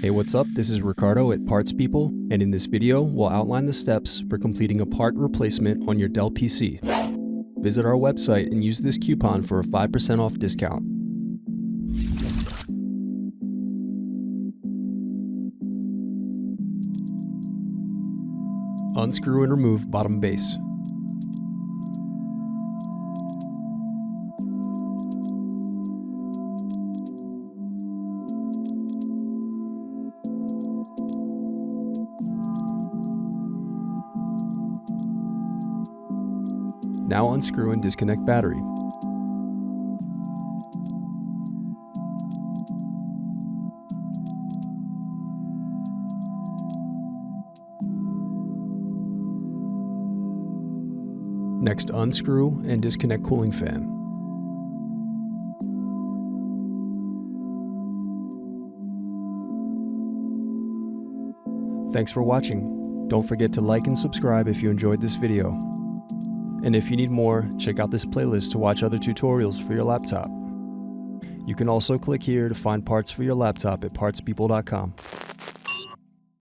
Hey, what's up? This is Ricardo at Parts People, and in this video, we'll outline the steps for completing a part replacement on your Dell PC. Visit our website and use this coupon for a 5% off discount. Unscrew and remove bottom base. Now unscrew and disconnect battery. Next, unscrew and disconnect cooling fan. Thanks for watching. Don't forget to like and subscribe if you enjoyed this video. And if you need more, check out this playlist to watch other tutorials for your laptop. You can also click here to find parts for your laptop at partspeople.com.